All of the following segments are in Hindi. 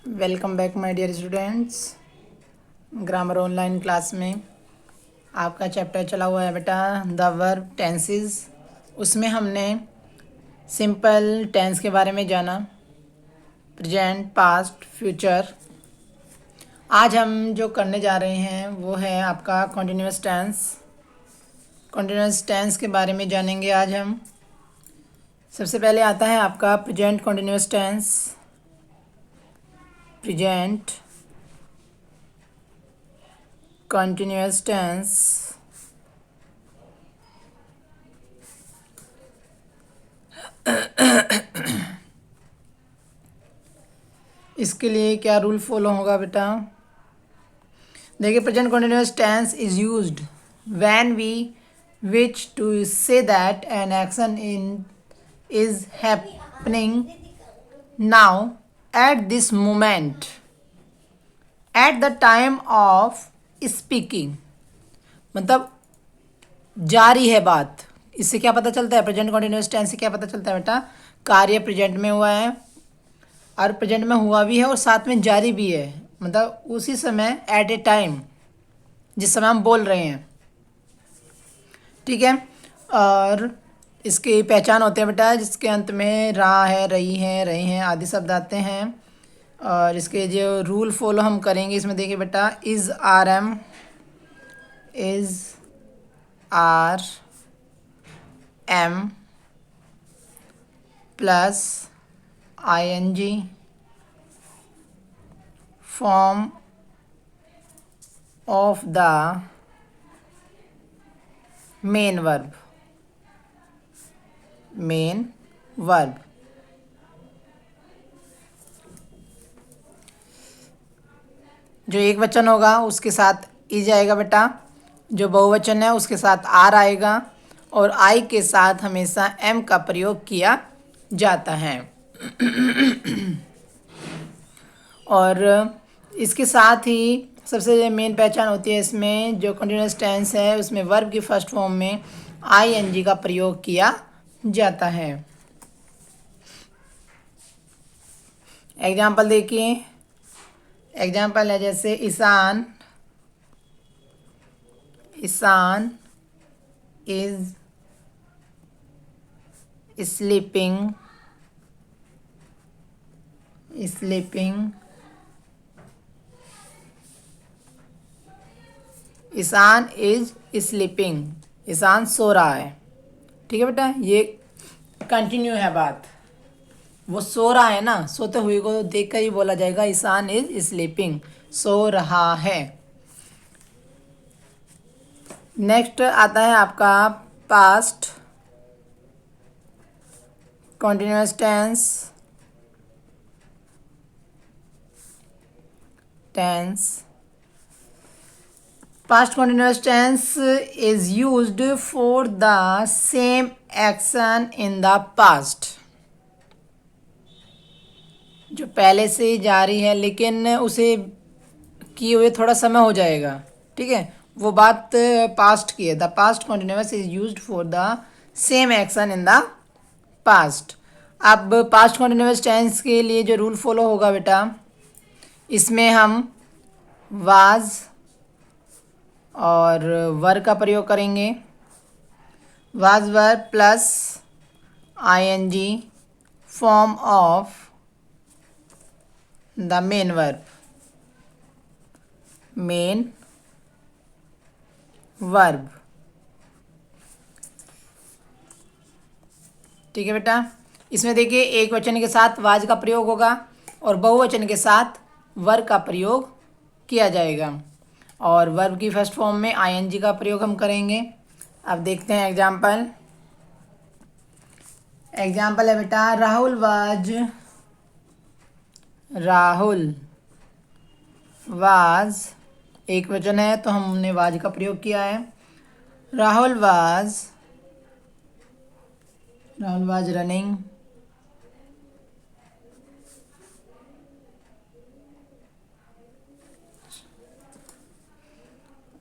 Welcome back my dear students. Grammar online class में आपका चैप्टर चला हुआ है बेटा द वर्ब टेंसेस। उसमें हमने सिंपल टेंस के बारे में जाना, प्रेजेंट, पास्ट, फ्यूचर। आज हम जो करने जा रहे हैं वो है आपका कॉन्टिन्यूअस टेंस। कॉन्टिन्यूअस टेंस के बारे में जानेंगे आज हम। सबसे पहले आता है आपका present continuous tense. Present continuous tense इसके लिए क्या रूल फॉलो होगा बेटा? देखिए, present continuous tense is used when we wish to say that an action in is happening now at this moment at the time of speaking. मतलब जारी है बात। इससे क्या पता चलता है? प्रेजेंट कॉन्टिन्यूअस टेंस से क्या पता चलता है बेटा? कार्य प्रेजेंट में हुआ है और प्रेजेंट में हुआ भी है और साथ में जारी भी है। मतलब उसी समय, एट ए टाइम, जिस समय हम बोल रहे हैं। ठीक है। और इसकी पहचान होते हैं बेटा जिसके अंत में रहा है, रही है, रहे हैं आदि शब्द आते हैं। और इसके जो रूल फॉलो हम करेंगे इसमें देखिए बेटा, is are am, is are am plus ing form of the main verb। Main verb. जो एक वचन होगा उसके साथ इज आएगा बेटा, जो बहुवचन है उसके साथ आर आएगा, और आई के साथ हमेशा एम का प्रयोग किया जाता है। और इसके साथ ही सबसे मेन पहचान होती है इसमें, जो कंटिन्यूअस टेंस है उसमें वर्ब की फर्स्ट फॉर्म में ing का प्रयोग किया जाता है। एग्जाम्पल देखिए। एग्जाम्पल है जैसे Ishan, Ishan is sleeping, sleeping. Ishan is sleeping, Ishan सो रहा है। ठीक है बेटा, ये कंटिन्यू है बात। वो सो रहा है ना, सोते हुए को देख कर ही बोला जाएगा ईशान इज स्लीपिंग, सो रहा है। नेक्स्ट आता है आपका past continuous tense. Past continuous tense is used for the same action in the past। जो पहले से ही जारी है लेकिन उसे किए हुए थोड़ा समय हो जाएगा। ठीक है, वो बात पास्ट की है। The past continuous is used for the same action in the past. अब पास्ट कॉन्टिन्यूअस टेंस के लिए जो रूल फॉलो होगा बेटा, इसमें हम वाज और वर का प्रयोग करेंगे। Was were plus ing form of the main verb, main verb. ठीक है बेटा, इसमें देखिए एक वचन के साथ वाज का प्रयोग होगा और बहुवचन के साथ वर का प्रयोग किया जाएगा, और वर्ब की फर्स्ट फॉर्म में ing का प्रयोग हम करेंगे। अब देखते हैं एग्जाम्पल। एग्जाम्पल है बेटा, राहुल वाज, एक वचन है तो हमने वाज का प्रयोग किया है। Rahul was running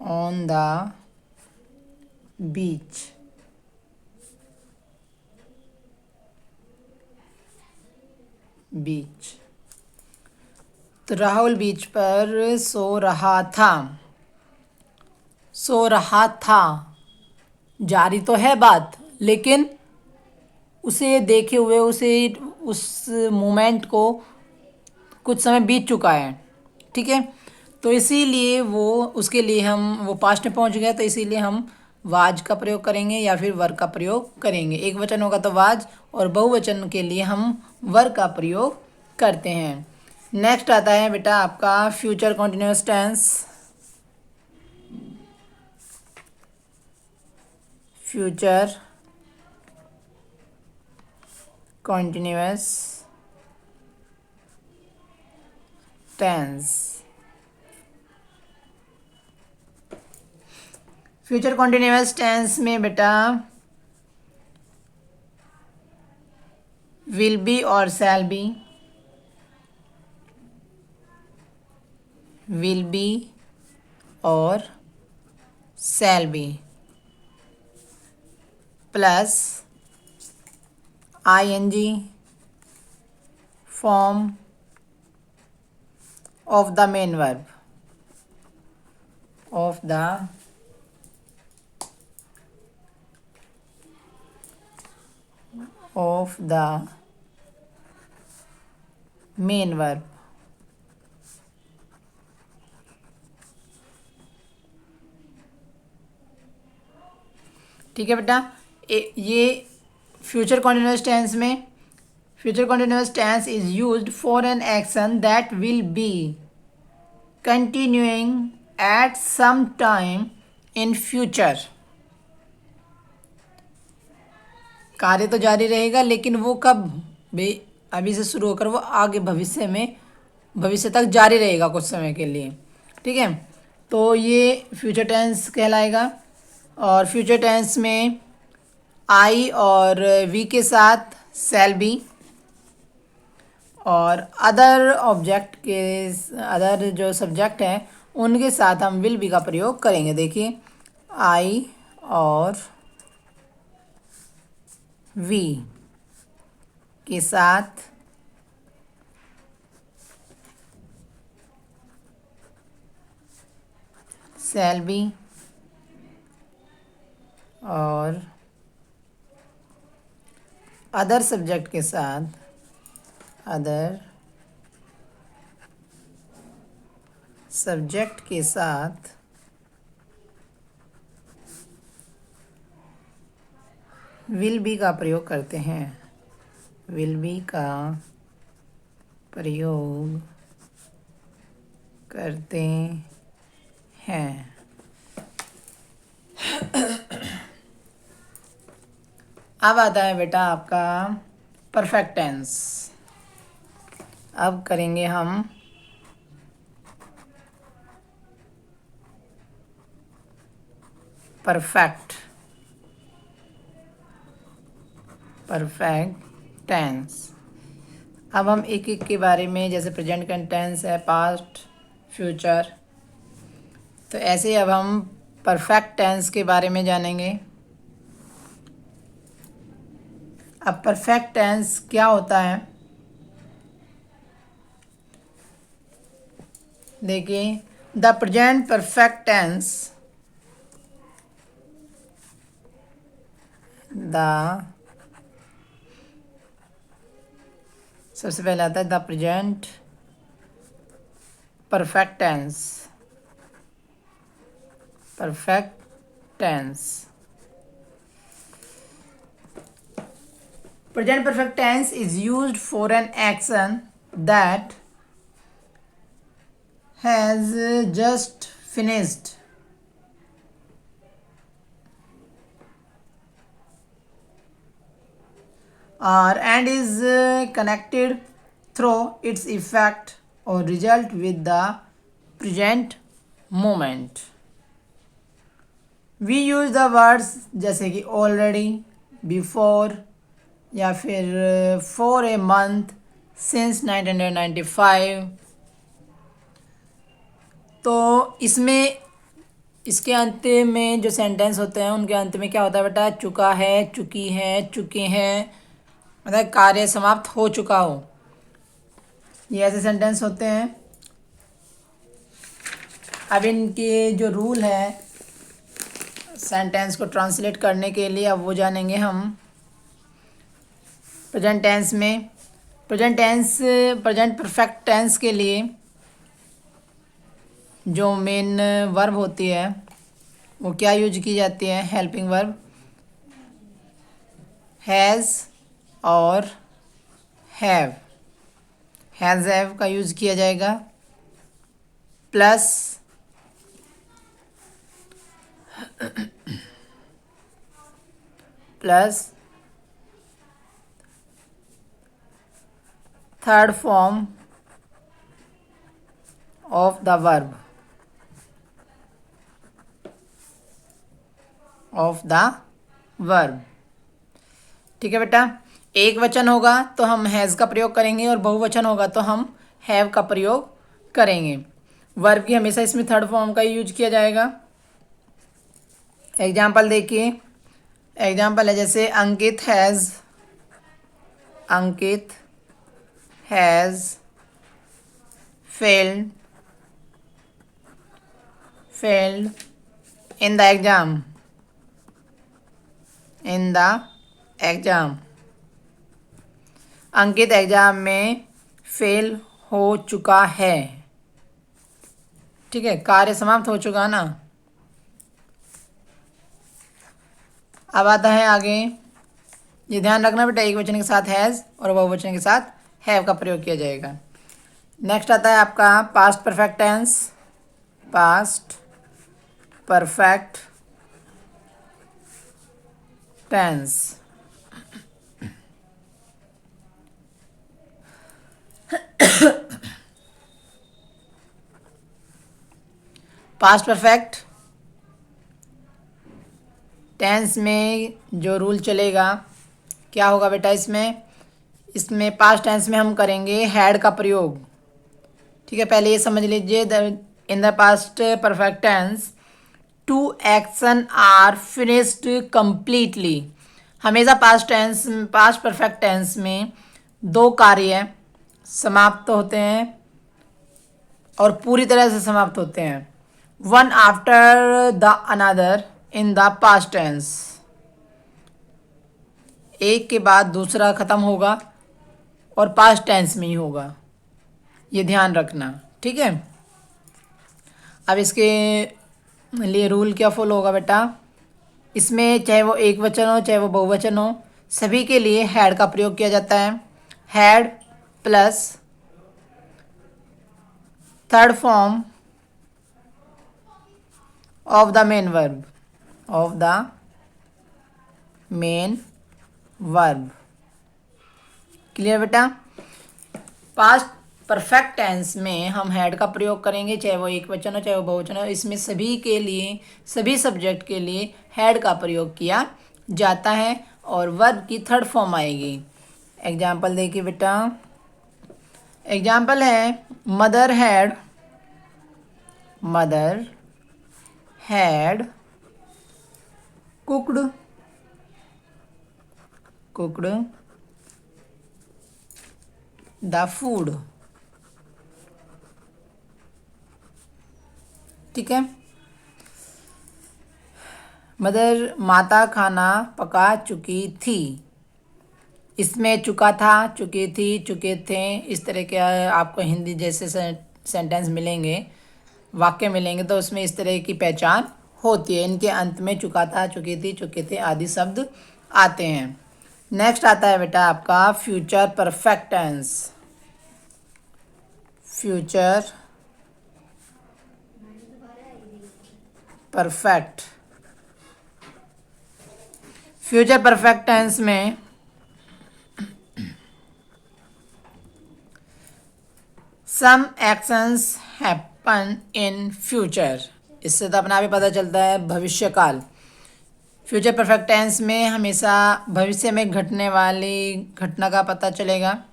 on the beach. तो राहुल बीच पर सो रहा था। सो रहा था, जारी तो है बात, लेकिन उसे देखे हुए उसे उस मोमेंट को कुछ समय बीत चुका है। ठीक है, तो इसीलिए वो उसके लिए हम वो पास्ट में पहुंच गया, तो इसीलिए हम वाज का प्रयोग करेंगे या फिर वर का प्रयोग करेंगे। एक वचन होगा तो वाज, और बहुवचन के लिए हम वर का प्रयोग करते हैं। नेक्स्ट आता है बेटा आपका future continuous tense. Future continuous tense. Future continuous tense में बेटा विल बी और शैल बी, विल बी और shall be plus ING form of the main verb, of the main verb. ठीक है बेटा, ये फ्यूचर कॉन्टिन्यूअस टेंस में future continuous tense is used for an action that will be continuing at some time in future. कार्य तो जारी रहेगा, लेकिन वो कब भी अभी से शुरू होकर वो आगे भविष्य तक जारी रहेगा कुछ समय के लिए। ठीक है, तो ये फ्यूचर टेंस कहलाएगा। और फ्यूचर टेंस में आई और वी के साथ शैल बी, और अदर ऑब्जेक्ट के अदर जो सब्जेक्ट हैं उनके साथ हम विल बी का प्रयोग करेंगे। देखिए, आई और वी के साथ शैल बी, और अदर सब्जेक्ट के साथ विल बी का प्रयोग करते हैं। विल बी का प्रयोग करते हैं। अब आता है बेटा आपका परफेक्ट टेंस। अब करेंगे हम परफेक्ट टेंस। अब हम एक एक के बारे में, जैसे प्रेजेंट टेंस है, पास्ट, फ्यूचर, तो ऐसे अब हम परफेक्ट टेंस के बारे में जानेंगे। अब परफेक्ट टेंस क्या होता है, देखिए, द प्रेजेंट परफेक्ट टेंस, सबसे पहले आता है the present perfect tense. Present perfect tense is used for an action that has just finished and is connected through its effect or result with the present moment. We use the words जैसे कि already, before, या फिर for a month, since 1995। तो इसमें इसके अंत में जो सेंटेंस होते हैं उनके अंत में क्या होता है बेटा, चुका है, चुकी है, चुके हैं, मतलब कार्य समाप्त हो चुका हो, ये ऐसे सेंटेंस होते हैं। अब इनके जो रूल है सेंटेंस को ट्रांसलेट करने के लिए, अब वो जानेंगे हम। प्रेजेंट टेंस में प्रेजेंट परफेक्ट टेंस के लिए जो मेन वर्ब होती है वो क्या यूज की जाती है? हेल्पिंग वर्ब हैज़ और हैव। हैज़ हैव का यूज किया जाएगा plus third form of the verb. ठीक है बेटा, एक वचन होगा तो हम हैज़ का प्रयोग करेंगे और बहुवचन होगा तो हम हैव का प्रयोग करेंगे। वर्ब की हमेशा इसमें थर्ड फॉर्म का यूज किया जाएगा। एग्जाम्पल देखिए, एग्जाम्पल है जैसे Ankit has failed in the exam. Ankit exam में फेल हो चुका है। ठीक है, कार्य समाप्त हो चुका ना। अब आता है आगे, ये ध्यान रखना बेटा, एक वचन के साथ हैज़ और बहुवचन के साथ हैव का प्रयोग किया जाएगा। नेक्स्ट आता है आपका past perfect tense. Past perfect tense past perfect tense में जो रूल चलेगा क्या होगा बेटा? इसमें पास्ट टेंस में हम करेंगे हैड का प्रयोग। ठीक है, पहले ये समझ लीजिए, in the past perfect tense two action are finished completely. हमेशा पास्ट परफेक्ट टेंस में दो कार्य समाप्त होते हैं और पूरी तरह से समाप्त होते हैं, one after the another in the past tense. एक के बाद दूसरा खत्म होगा और पास्ट टेंस में ही होगा, ये ध्यान रखना। ठीक है, अब इसके लिए रूल क्या फॉलो होगा बेटा? इसमें चाहे वो एक वचन हो चाहे वो बहुवचन हो, सभी के लिए हैड का प्रयोग किया जाता है। Had plus third form of the main verb. Clear बेटा? पास्ट परफेक्ट टेंस में हम हैड का प्रयोग करेंगे, चाहे वो एक वचन हो चाहे वो बहुवचन हो। इसमें सभी के लिए, सभी सब्जेक्ट के लिए हैड का प्रयोग किया जाता है और वर्ब की थर्ड फॉर्म आएगी। एग्जाम्पल देखिए बेटा, एग्जाम्पल है mother had cooked the food. ठीक है, माता खाना पका चुकी थी। इसमें चुका था, चुकी थी, चुके थे, इस तरह के आपको हिंदी जैसे सेंटेंस मिलेंगे, वाक्य मिलेंगे, तो उसमें इस तरह की पहचान होती है। इनके अंत में चुका था, चुकी थी, चुके थे आदि शब्द आते हैं। नेक्स्ट आता है बेटा आपका future perfect tense. Future perfect tense में some actions happen in future. इससे तो अपना भी पता चलता है भविष्य काल। फ्यूचर परफेक्ट टेंस में हमेशा भविष्य में घटने वाली घटना का पता चलेगा।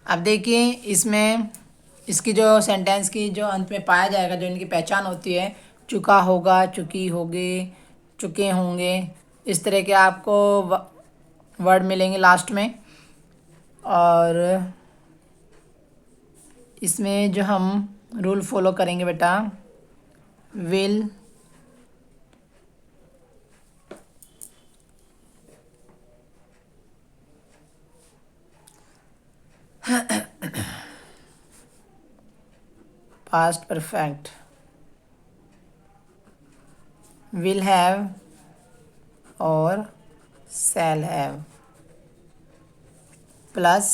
अब देखिए, इसमें इसकी जो सेंटेंस की जो अंत में पाया जाएगा, जो इनकी पहचान होती है, चुका होगा, चुकी होगी, चुके होंगे, इस तरह के आपको वर्ड मिलेंगे लास्ट में। और इसमें जो हम रूल फॉलो करेंगे बेटा, will past perfect, will have और shall have plus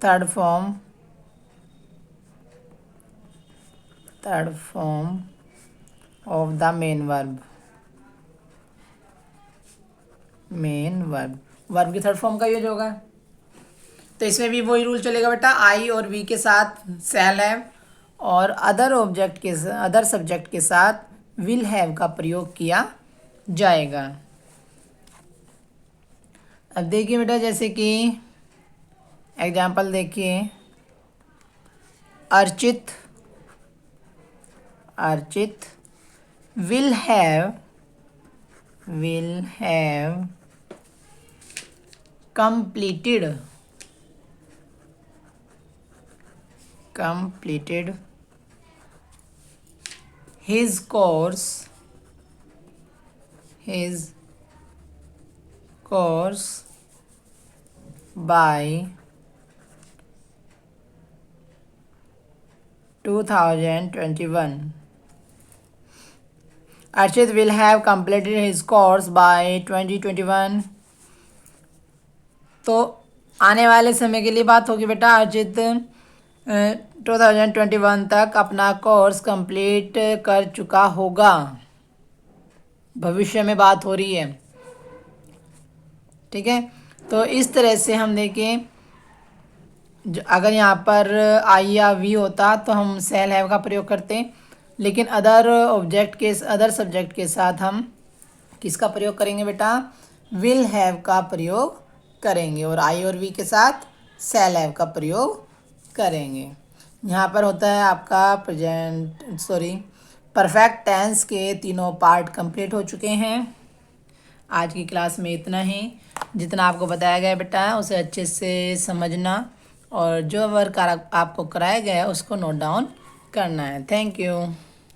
third form of the main verb verb की थर्ड फॉर्म का यूज होगा। तो इसमें भी वही रूल चलेगा बेटा, आई और वी के साथ शैल हैव और अदर सब्जेक्ट के साथ विल हैव का प्रयोग किया जाएगा। अब देखिए बेटा, जैसे कि एग्जाम्पल देखिए, Archit will have completed his course by 2021. Archit will have completed his course by 2021. तो आने वाले समय के लिए बात होगी बेटा, अर्चित 2021 तक अपना कोर्स कंप्लीट कर चुका होगा। भविष्य में बात हो रही है, ठीक है। तो इस तरह से हम देखें, अगर यहाँ पर आई या वी होता तो हम शैल हैव का प्रयोग करते, लेकिन अदर सब्जेक्ट के साथ हम किसका प्रयोग करेंगे बेटा, विल हैव का प्रयोग करेंगे और आई और वी के साथ शैल हैव का प्रयोग करेंगे। यहाँ पर होता है आपका परफेक्ट टेंस के तीनों पार्ट कंप्लीट हो चुके हैं। आज की क्लास में इतना ही। जितना आपको बताया गया बेटा उसे अच्छे से समझना और जो वर्क आपको कराया गया है उसको नोट डाउन करना है। Thank you.